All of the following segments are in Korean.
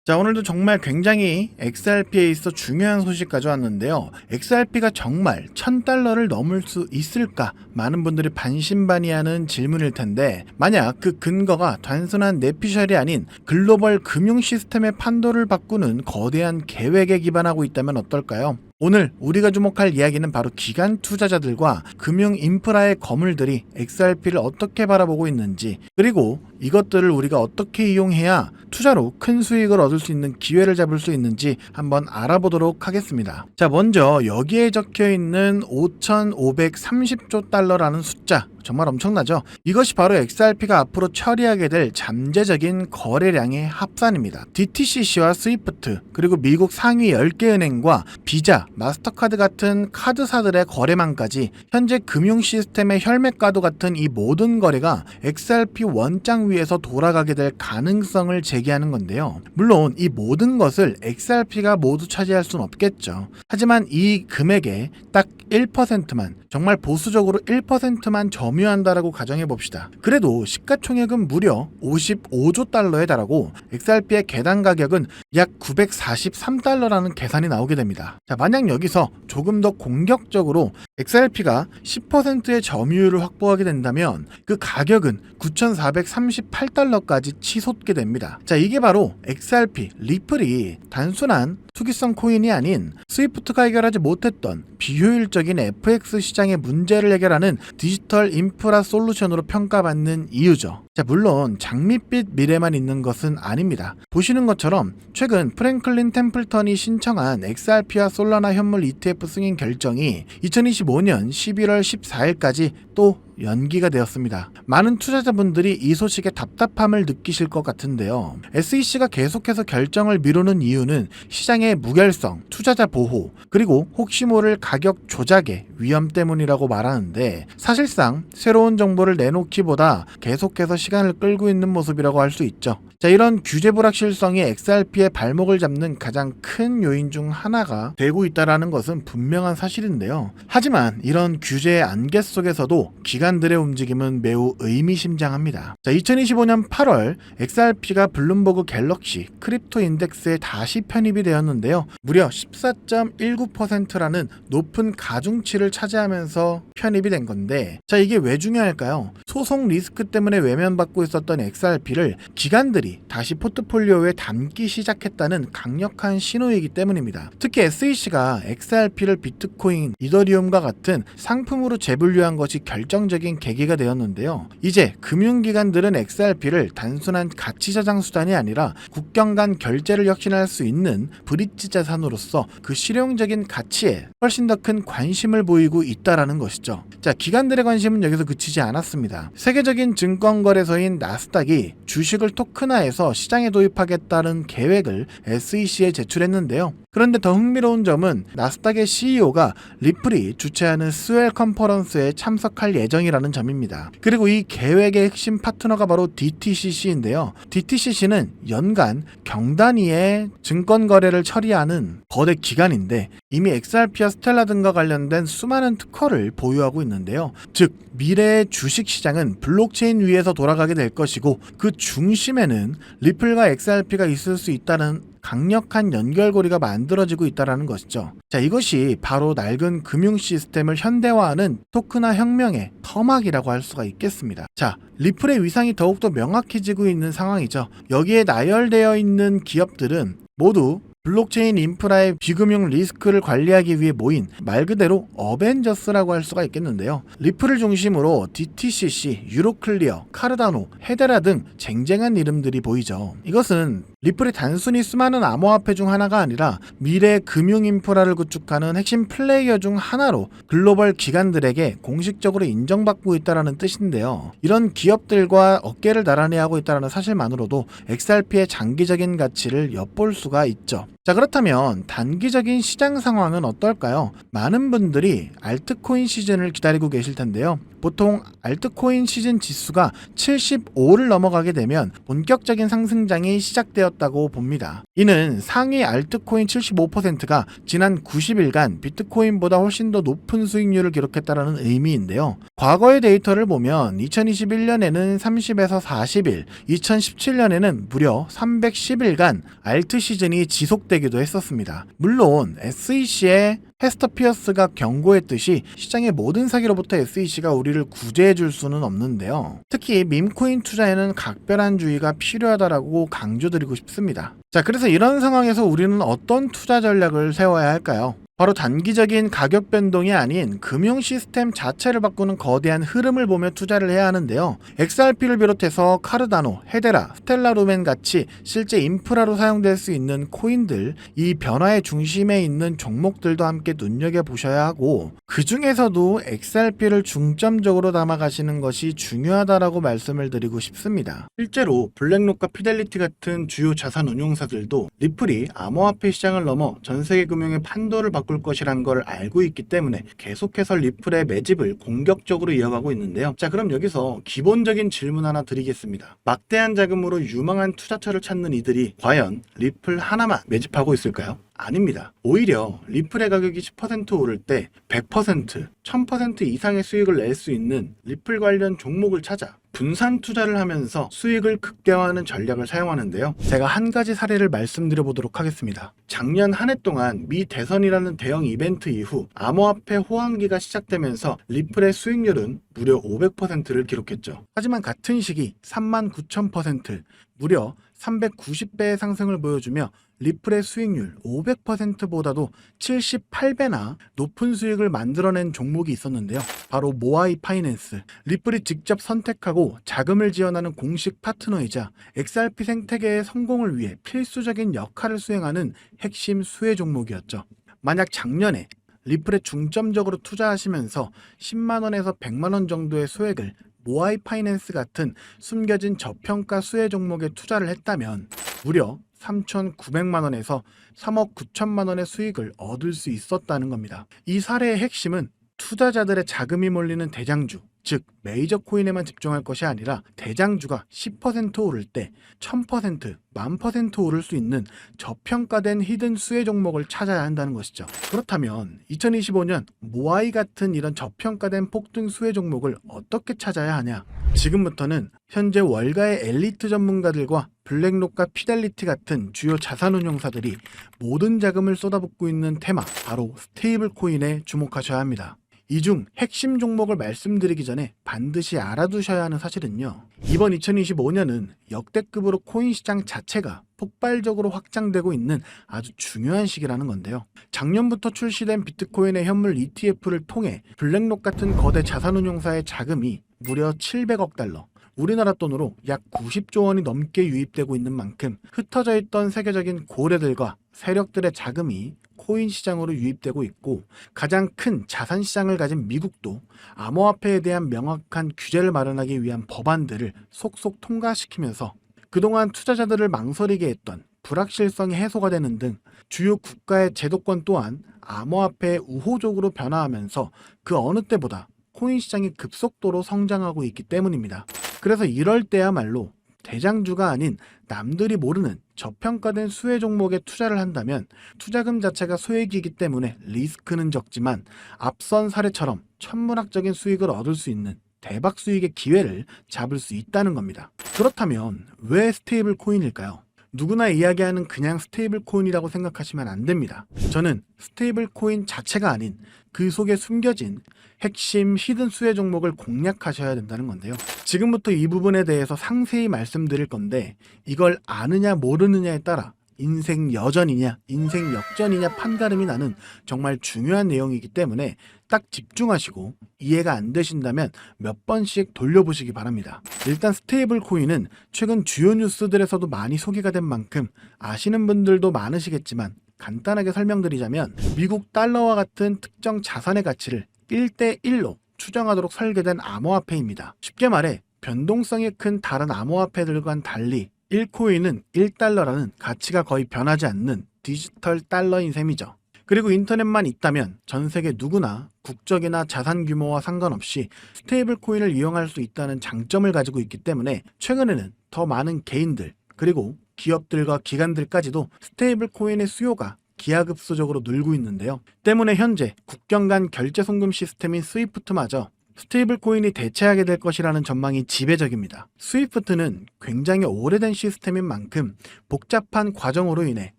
자, 오늘도 정말 굉장히 XRP에 있어 중요한 소식 가져왔는데요. XRP가 정말 $1000를 넘을 수 있을까? 많은 분들이 반신반의하는 질문일 텐데, 만약 그 근거가 단순한 내피셜이 아닌 글로벌 금융 시스템의 판도를 바꾸는 거대한 계획에 기반하고 있다면 어떨까요? 오늘 우리가 주목할 이야기는 바로 기관 투자자들과 금융 인프라의 거물들이 XRP를 어떻게 바라보고 있는지, 그리고 이것들을 우리가 어떻게 이용해야 투자로 큰 수익을 얻을 수 있는 기회를 잡을 수 있는지 한번 알아보도록 하겠습니다. 자, 먼저 여기에 적혀 있는 5,530조 달러라는 숫자, 정말 엄청나죠? 이것이 바로 XRP가 앞으로 처리하게 될 잠재적인 거래량의 합산입니다. DTCC와 스위프트, 그리고 미국 상위 10개 은행과 비자, 마스터카드 같은 카드사들의 거래망까지 현재 금융 시스템의 혈맥과도 같은 이 모든 거래가 XRP 원장 위에서 돌아가게 될 가능성을 제기하는 건데요. 물론 이 모든 것을 XRP가 모두 차지할 수는 없겠죠. 하지만 이 금액의 딱 1%만, 정말 보수적으로 1%만 점유한다라고 가정해 봅시다. 그래도 시가총액은 무려 55조 달러에 달하고 XRP의 개당 가격은 약 943달러라는 계산이 나오게 됩니다. 자, 만약 여기서 조금 더 공격적으로 XRP가 10%의 점유율을 확보하게 된다면 그 가격은 9,438달러까지 치솟게 됩니다. 자, 이게 바로 XRP, 리플이 단순한 투기성 코인이 아닌 스위프트가 해결하지 못했던 비효율적인 FX 시장의 문제를 해결하는 디지털 인프라 솔루션으로 평가받는 이유죠. 자, 물론 장밋빛 미래만 있는 것은 아닙니다. 보시는 것처럼 최근 프랭클린 템플턴이 신청한 XRP와 솔라나 현물 ETF 승인 결정이 2025년 11월 14일까지 또 연기가 되었습니다. 많은 투자자분들이 이 소식에 답답함을 느끼실 것 같은데요. SEC가 계속해서 결정을 미루는 이유는 시장의 무결성, 투자자 보호, 그리고 혹시 모를 가격 조작의 위험 때문이라고 말하는데, 사실상 새로운 정보를 내놓기보다 계속해서 시간을 끌고 있는 모습이라고 할 수 있죠. 자, 이런 규제 불확실성이 XRP의 발목을 잡는 가장 큰 요인 중 하나가 되고 있다는 것은 분명한 사실인데요. 하지만 이런 규제의 안개 속에서도 기관들의 움직임은 매우 의미심장합니다. 자, 2025년 8월 XRP가 블룸버그 갤럭시 크립토 인덱스에 다시 편입이 되었는데요. 무려 14.19%라는 높은 가중치를 차지하면서 편입이 된 건데, 자, 이게 왜 중요할까요? 소송 리스크 때문에 외면받고 있었던 XRP를 기관들이 다시 포트폴리오에 담기 시작했다는 강력한 신호이기 때문입니다. 특히 SEC가 XRP를 비트코인, 이더리움과 같은 상품으로 재분류한 것이 결정적인 계기가 되었는데요. 이제 금융기관들은 XRP를 단순한 가치 저장 수단이 아니라 국경 간 결제를 혁신할 수 있는 브릿지 자산으로서 그 실용적인 가치에 훨씬 더 큰 관심을 보이고 있다라는 것이죠. 자, 기관들의 관심은 여기서 그치지 않았습니다. 세계적인 증권거래소인 나스닥이 주식을 토큰화해서 시장에 도입하겠다는 계획을 SEC에 제출했는데요. 그런데 더 흥미로운 점은 나스닥의 CEO가 리플이 주최하는 스웰 컨퍼런스에 참석할 예정이라는 점입니다. 그리고 이 계획의 핵심 파트너가 바로 DTCC인데요. DTCC는 연간 경단위의 증권 거래를 처리하는 거대 기관인데, 이미 XRP와 스텔라 등과 관련된 수많은 특허를 보유하고 있는데요. 즉, 미래의 주식시장은 블록체인 위에서 돌아가게 될 것이고, 그 중심에는 리플과 XRP가 있을 수 있다는 강력한 연결고리가 만들어지고 있다는 것이죠. 자, 이것이 바로 낡은 금융 시스템을 현대화하는 토큰화 혁명의 터막이라고 할 수가 있겠습니다. 자, 리플의 위상이 더욱더 명확해지고 있는 상황이죠. 여기에 나열되어 있는 기업들은 모두 블록체인 인프라의 비금융 리스크를 관리하기 위해 모인 말 그대로 어벤져스라고 할 수가 있겠는데요. 리플을 중심으로 DTCC, 유로클리어, 카르다노, 헤데라 등 쟁쟁한 이름들이 보이죠. 이것은 리플이 단순히 수많은 암호화폐 중 하나가 아니라 미래 금융 인프라를 구축하는 핵심 플레이어 중 하나로 글로벌 기관들에게 공식적으로 인정받고 있다는 뜻인데요. 이런 기업들과 어깨를 나란히 하고 있다는 사실만으로도 XRP의 장기적인 가치를 엿볼 수가 있죠. 자, 그렇다면 단기적인 시장 상황은 어떨까요? 많은 분들이 알트코인 시즌을 기다리고 계실 텐데요. 보통 알트코인 시즌 지수가 75를 넘어가게 되면 본격적인 상승장이 시작되었다 있었다고 봅니다. 이는 상위 알트코인 75%가 지난 90일간 비트코인보다 훨씬 더 높은 수익률을 기록했다는 의미인데요. 과거의 데이터를 보면 2021년에는 30에서 40일, 2017년에는 무려 310일간 알트 시즌이 지속되기도 했었습니다. 물론 SEC의 헤스터 피어스가 경고했듯이 시장의 모든 사기로부터 SEC가 우리를 구제해 줄 수는 없는데요. 특히 밈코인 투자에는 각별한 주의가 필요하다라고 강조드리고 싶습니다. 자, 그래서 이런 상황에서 우리는 어떤 투자 전략을 세워야 할까요? 바로 단기적인 가격 변동이 아닌 금융 시스템 자체를 바꾸는 거대한 흐름을 보며 투자를 해야 하는데요. XRP를 비롯해서 카르다노, 헤데라, 스텔라 루멘 같이 실제 인프라로 사용될 수 있는 코인들, 이 변화의 중심에 있는 종목들도 함께 눈여겨보셔야 하고, 그 중에서도 XRP를 중점적으로 담아가시는 것이 중요하다라고 말씀을 드리고 싶습니다. 실제로 블랙록과 피델리티 같은 주요 자산 운용사들도 리플이 암호화폐 시장을 넘어 전세계 금융의 판도를 바꿀 것이란 걸 알고 있기 때문에 계속해서 리플의 매집을 공격적으로 이어가고 있는데요. 자, 그럼 여기서 기본적인 질문 하나 드리겠습니다. 막대한 자금으로 유망한 투자처를 찾는 이들이 과연 리플 하나만 매집하고 있을까요? 아닙니다. 오히려 리플의 가격이 10% 오를 때 100%, 1000% 이상의 수익을 낼 수 있는 리플 관련 종목을 찾아 분산 투자를 하면서 수익을 극대화하는 전략을 사용하는데요. 제가 한 가지 사례를 말씀드려 보도록 하겠습니다. 작년 한 해 동안 미 대선이라는 대형 이벤트 이후 암호화폐 호황기가 시작되면서 리플의 수익률은 무려 500%를 기록했죠. 하지만 같은 시기 39,000%, 무려 390배의 상승을 보여주며 리플의 수익률 500%보다도 78배나 높은 수익을 만들어낸 종목이 있었는데요. 바로 모아이 파이낸스. 리플이 직접 선택하고 자금을 지원하는 공식 파트너이자 XRP 생태계의 성공을 위해 필수적인 역할을 수행하는 핵심 수혜 종목이었죠. 만약 작년에 리플에 중점적으로 투자하시면서 10만원에서 100만원 정도의 소액을 모아이 파이낸스 같은 숨겨진 저평가 수혜 종목에 투자를 했다면 무려 3,900만원에서 3억 9천만원의 수익을 얻을 수 있었다는 겁니다. 이 사례의 핵심은 투자자들의 자금이 몰리는 대장주, 즉 메이저 코인에만 집중할 것이 아니라 대장주가 10% 오를 때 1000%, 10,000% 오를 수 있는 저평가된 히든 수혜 종목을 찾아야 한다는 것이죠. 그렇다면 2025년 모아이 같은 이런 저평가된 폭등 수혜 종목을 어떻게 찾아야 하냐? 지금부터는 현재 월가의 엘리트 전문가들과 블랙록과 피델리티 같은 주요 자산운용사들이 모든 자금을 쏟아붓고 있는 테마, 바로 스테이블 코인에 주목하셔야 합니다. 이 중 핵심 종목을 말씀드리기 전에 반드시 알아두셔야 하는 사실은요. 이번 2025년은 역대급으로 코인 시장 자체가 폭발적으로 확장되고 있는 아주 중요한 시기라는 건데요. 작년부터 출시된 비트코인의 현물 ETF를 통해 블랙록 같은 거대 자산운용사의 자금이 무려 700억 달러, 우리나라 돈으로 약 90조 원이 넘게 유입되고 있는 만큼 흩어져 있던 세계적인 고래들과 세력들의 자금이 코인 시장으로 유입되고 있고, 가장 큰 자산 시장을 가진 미국도 암호화폐에 대한 명확한 규제를 마련하기 위한 법안들을 속속 통과시키면서 그동안 투자자들을 망설이게 했던 불확실성이 해소가 되는 등 주요 국가의 제도권 또한 암호화폐에 우호적으로 변화하면서 그 어느 때보다 코인 시장이 급속도로 성장하고 있기 때문입니다. 그래서 이럴 때야말로 대장주가 아닌 남들이 모르는 저평가된 수혜 종목에 투자를 한다면 투자금 자체가 소액이기 때문에 리스크는 적지만 앞선 사례처럼 천문학적인 수익을 얻을 수 있는 대박 수익의 기회를 잡을 수 있다는 겁니다. 그렇다면 왜 스테이블 코인일까요? 누구나 이야기하는 그냥 스테이블 코인이라고 생각하시면 안 됩니다. 저는 스테이블 코인 자체가 아닌 그 속에 숨겨진 핵심 히든 수혜 종목을 공략하셔야 된다는 건데요. 지금부터 이 부분에 대해서 상세히 말씀드릴 건데, 이걸 아느냐 모르느냐에 따라 인생 여전이냐 인생 역전이냐 판가름이 나는 정말 중요한 내용이기 때문에 딱 집중하시고 이해가 안 되신다면 몇 번씩 돌려보시기 바랍니다. 일단 스테이블 코인은 최근 주요 뉴스들에서도 많이 소개가 된 만큼 아시는 분들도 많으시겠지만, 간단하게 설명드리자면 미국 달러와 같은 특정 자산의 가치를 1대1로 추정하도록 설계된 암호화폐입니다. 쉽게 말해 변동성이 큰 다른 암호화폐들과는 달리 1코인은 1달러라는 가치가 거의 변하지 않는 디지털 달러인 셈이죠. 그리고 인터넷만 있다면 전 세계 누구나 국적이나 자산 규모와 상관없이 스테이블 코인을 이용할 수 있다는 장점을 가지고 있기 때문에 최근에는 더 많은 개인들 그리고 기업들과 기관들까지도 스테이블 코인의 수요가 기하급수적으로 늘고 있는데요. 때문에 현재 국경 간 결제 송금 시스템인 스위프트마저 스테이블 코인이 대체하게 될 것이라는 전망이 지배적입니다. 스위프트는 굉장히 오래된 시스템인 만큼 복잡한 과정으로 인해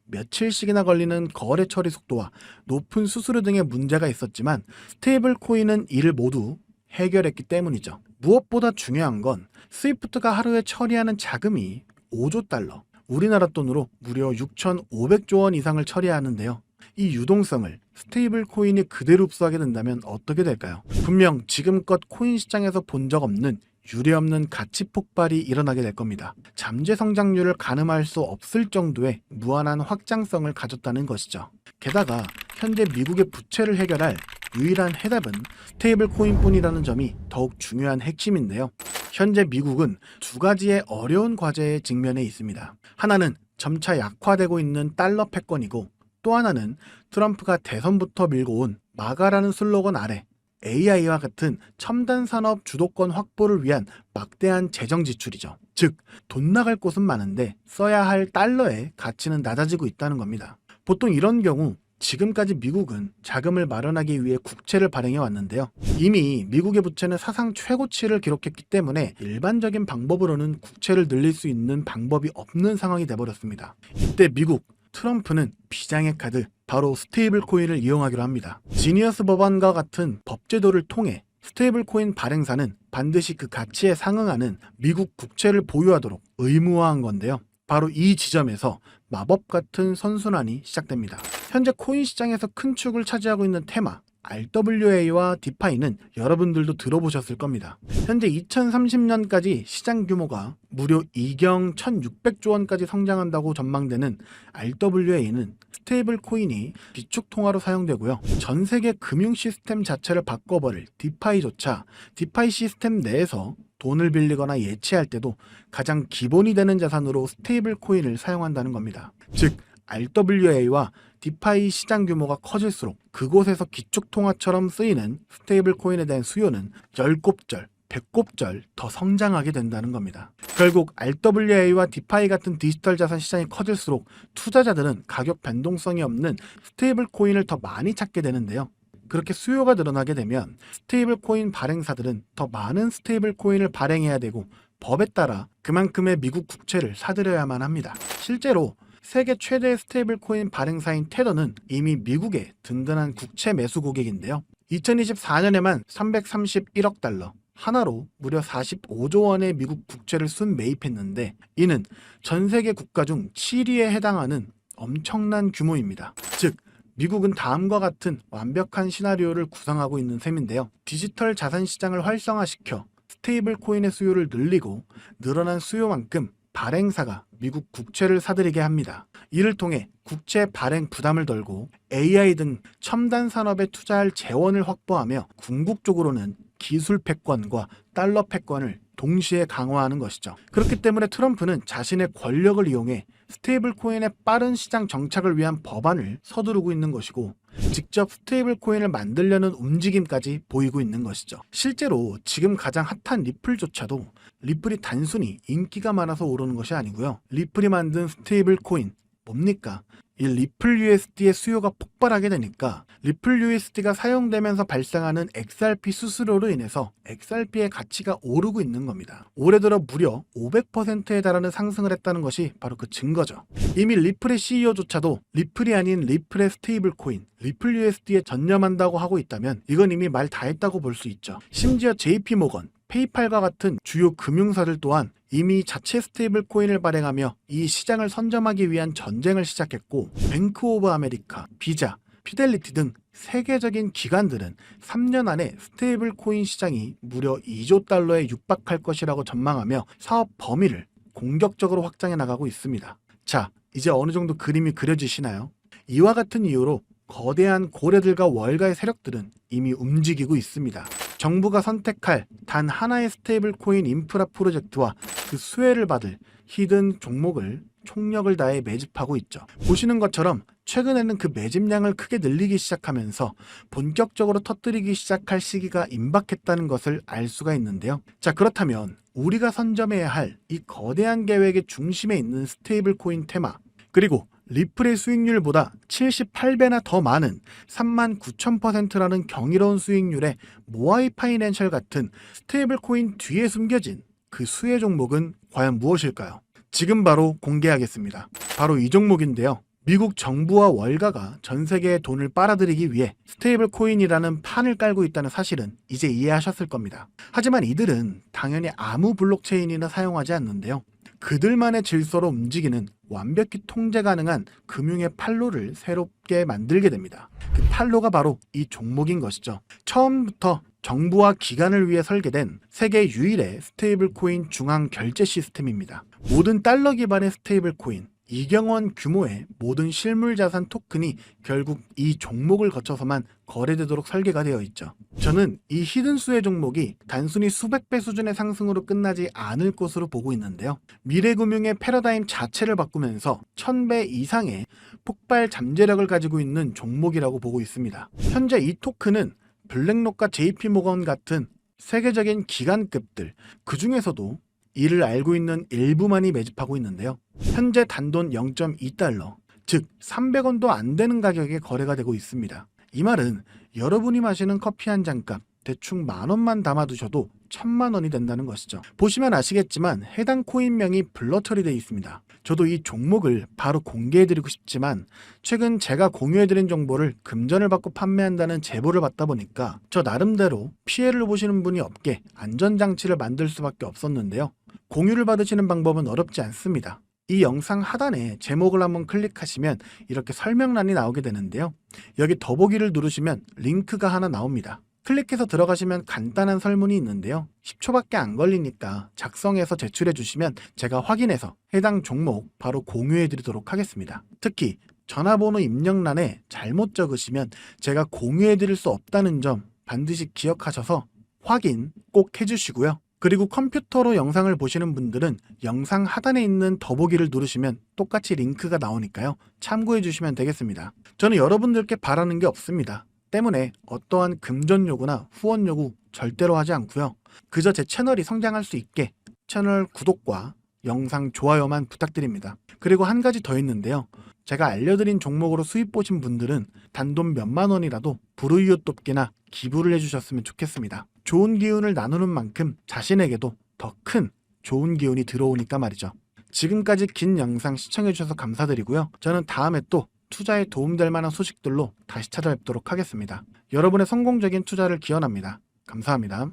며칠씩이나 걸리는 거래 처리 속도와 높은 수수료 등의 문제가 있었지만 스테이블 코인은 이를 모두 해결했기 때문이죠. 무엇보다 중요한 건 스위프트가 하루에 처리하는 자금이 5조 달러, 우리나라 돈으로 무려 6,500조 원 이상을 처리하는데요. 이 유동성을 스테이블 코인이 그대로 흡수하게 된다면 어떻게 될까요? 분명 지금껏 코인 시장에서 본 적 없는 유례없는 가치 폭발이 일어나게 될 겁니다. 잠재 성장률을 가늠할 수 없을 정도의 무한한 확장성을 가졌다는 것이죠. 게다가 현재 미국의 부채를 해결할 유일한 해답은 스테이블 코인뿐이라는 점이 더욱 중요한 핵심인데요. 현재 미국은 두 가지의 어려운 과제에 직면해 있습니다. 하나는 점차 약화되고 있는 달러 패권이고, 또 하나는 트럼프가 대선부터 밀고 온 마가라는 슬로건 아래 AI와 같은 첨단 산업 주도권 확보를 위한 막대한 재정 지출이죠. 즉, 돈 나갈 곳은 많은데 써야 할 달러의 가치는 낮아지고 있다는 겁니다. 보통 이런 경우 지금까지 미국은 자금을 마련하기 위해 국채를 발행해 왔는데요. 이미 미국의 부채는 사상 최고치를 기록했기 때문에 일반적인 방법으로는 국채를 늘릴 수 있는 방법이 없는 상황이 돼버렸습니다. 이때 미국 트럼프는 비장의 카드, 바로 스테이블 코인을 이용하기로 합니다. 지니어스 법안과 같은 법제도를 통해 스테이블 코인 발행사는 반드시 그 가치에 상응하는 미국 국채를 보유하도록 의무화한 건데요. 바로 이 지점에서 마법 같은 선순환이 시작됩니다. 현재 코인 시장에서 큰 축을 차지하고 있는 테마 RWA와 디파이는 여러분들도 들어보셨을 겁니다. 현재 2030년까지 시장 규모가 무려 2경 1600조 원까지 성장한다고 전망되는 RWA는 스테이블 코인이 비축 통화로 사용되고요. 전 세계 금융 시스템 자체를 바꿔버릴 디파이조차 디파이 시스템 내에서 돈을 빌리거나 예치할 때도 가장 기본이 되는 자산으로 스테이블 코인을 사용한다는 겁니다. 즉, RWA와 디파이 시장 규모가 커질수록 그곳에서 기축통화처럼 쓰이는 스테이블 코인에 대한 수요는 10곱절, 100곱절 더 성장하게 된다는 겁니다. 결국 RWA와 디파이 같은 디지털 자산 시장이 커질수록 투자자들은 가격 변동성이 없는 스테이블 코인을 더 많이 찾게 되는데요. 그렇게 수요가 늘어나게 되면 스테이블 코인 발행사들은 더 많은 스테이블 코인을 발행해야 되고, 법에 따라 그만큼의 미국 국채를 사들여야만 합니다. 실제로 세계 최대의 스테이블 코인 발행사인 테더는 이미 미국의 든든한 국채 매수 고객인데요. 2024년에만 331억 달러, 하나로 무려 45조 원의 미국 국채를 순매입했는데, 이는 전 세계 국가 중 7위에 해당하는 엄청난 규모입니다. 즉, 미국은 다음과 같은 완벽한 시나리오를 구상하고 있는 셈인데요. 디지털 자산 시장을 활성화시켜 스테이블 코인의 수요를 늘리고, 늘어난 수요만큼 발행사가 미국 국채를 사들이게 합니다. 이를 통해 국채 발행 부담을 덜고 AI 등 첨단 산업에 투자할 재원을 확보하며 궁극적으로는 기술 패권과 달러 패권을 동시에 강화하는 것이죠. 그렇기 때문에 트럼프는 자신의 권력을 이용해 스테이블 코인의 빠른 시장 정착을 위한 법안을 서두르고 있는 것이고, 직접 스테이블 코인을 만들려는 움직임까지 보이고 있는 것이죠. 실제로 지금 가장 핫한 리플조차도 리플이 단순히 인기가 많아서 오르는 것이 아니고요. 리플이 만든 스테이블 코인 뭡니까? 이 리플 USD의 수요가 폭발하게 되니까 리플 USD가 사용되면서 발생하는 XRP 수수료로 인해서 XRP의 가치가 오르고 있는 겁니다. 올해 들어 무려 500%에 달하는 상승을 했다는 것이 바로 그 증거죠. 이미 리플의 CEO조차도 리플이 아닌 리플의 스테이블 코인, 리플 USD에 전념한다고 하고 있다면 이건 이미 말 다 했다고 볼 수 있죠. 심지어 JP모건, 페이팔과 같은 주요 금융사들 또한 이미 자체 스테이블 코인을 발행하며 이 시장을 선점하기 위한 전쟁을 시작했고, 뱅크 오브 아메리카, 비자, 피델리티 등 세계적인 기관들은 3년 안에 스테이블 코인 시장이 무려 2조 달러에 육박할 것이라고 전망하며 사업 범위를 공격적으로 확장해 나가고 있습니다. 자, 이제 어느 정도 그림이 그려지시나요? 이와 같은 이유로 거대한 고래들과 월가의 세력들은 이미 움직이고 있습니다. 정부가 선택할 단 하나의 스테이블 코인 인프라 프로젝트와 그 수혜를 받을 히든 종목을 총력을 다해 매집하고 있죠. 보시는 것처럼 최근에는 그 매집량을 크게 늘리기 시작하면서 본격적으로 터뜨리기 시작할 시기가 임박했다는 것을 알 수가 있는데요. 자, 그렇다면 우리가 선점해야 할 이 거대한 계획의 중심에 있는 스테이블 코인 테마, 그리고 리플의 수익률보다 78배나 더 많은 39,000%라는 경이로운 수익률의 모아이 파이낸셜 같은 스테이블 코인 뒤에 숨겨진 그 수혜 종목은 과연 무엇일까요? 지금 바로 공개하겠습니다. 바로 이 종목인데요. 미국 정부와 월가가 전 세계의 돈을 빨아들이기 위해 스테이블 코인이라는 판을 깔고 있다는 사실은 이제 이해하셨을 겁니다. 하지만 이들은 당연히 아무 블록체인이나 사용하지 않는데요. 그들만의 질서로 움직이는 완벽히 통제 가능한 금융의 판로를 새롭게 만들게 됩니다. 그 판로가 바로 이 종목인 것이죠. 처음부터 정부와 기관을 위해 설계된 세계 유일의 스테이블 코인 중앙 결제 시스템입니다. 모든 달러 기반의 스테이블 코인, 2경원 규모의 모든 실물 자산 토큰이 결국 이 종목을 거쳐서만 거래되도록 설계가 되어 있죠. 저는 이 히든 수혜 종목이 단순히 수백 배 수준의 상승으로 끝나지 않을 것으로 보고 있는데요. 미래 금융의 패러다임 자체를 바꾸면서 1000배 이상의 폭발 잠재력을 가지고 있는 종목이라고 보고 있습니다. 현재 이 토큰은 블랙록과 JP모건 같은 세계적인 기관급들, 그 중에서도 이를 알고 있는 일부만이 매집하고 있는데요. 현재 단돈 0.2달러, 즉 300원도 안 되는 가격에 거래가 되고 있습니다. 이 말은 여러분이 마시는 커피 한 잔값 대충 10,000원만 담아두셔도 1,000,000원이 된다는 것이죠. 보시면 아시겠지만 해당 코인명이 블러 처리되어 있습니다. 저도 이 종목을 바로 공개해드리고 싶지만 최근 제가 공유해드린 정보를 금전을 받고 판매한다는 제보를 받다 보니까 저 나름대로 피해를 보시는 분이 없게 안전장치를 만들 수밖에 없었는데요. 공유를 받으시는 방법은 어렵지 않습니다. 이 영상 하단에 제목을 한번 클릭하시면 이렇게 설명란이 나오게 되는데요. 여기 더보기를 누르시면 링크가 하나 나옵니다. 클릭해서 들어가시면 간단한 설문이 있는데요. 10초밖에 안 걸리니까 작성해서 제출해 주시면 제가 확인해서 해당 종목 바로 공유해 드리도록 하겠습니다. 특히 전화번호 입력란에 잘못 적으시면 제가 공유해 드릴 수 없다는 점 반드시 기억하셔서 확인 꼭 해주시고요. 그리고 컴퓨터로 영상을 보시는 분들은 영상 하단에 있는 더보기를 누르시면 똑같이 링크가 나오니까요. 참고해 주시면 되겠습니다. 저는 여러분들께 바라는 게 없습니다. 때문에 어떠한 금전 요구나 후원 요구 절대로 하지 않고요. 그저 제 채널이 성장할 수 있게 채널 구독과 영상 좋아요만 부탁드립니다. 그리고 한 가지 더 있는데요. 제가 알려드린 종목으로 수익 보신 분들은 단돈 몇만 원이라도 불우이웃 돕기나 기부를 해주셨으면 좋겠습니다. 좋은 기운을 나누는 만큼 자신에게도 더 큰 좋은 기운이 들어오니까 말이죠. 지금까지 긴 영상 시청해주셔서 감사드리고요. 저는 다음에 또 투자에 도움될 만한 소식들로 다시 찾아뵙도록 하겠습니다. 여러분의 성공적인 투자를 기원합니다. 감사합니다.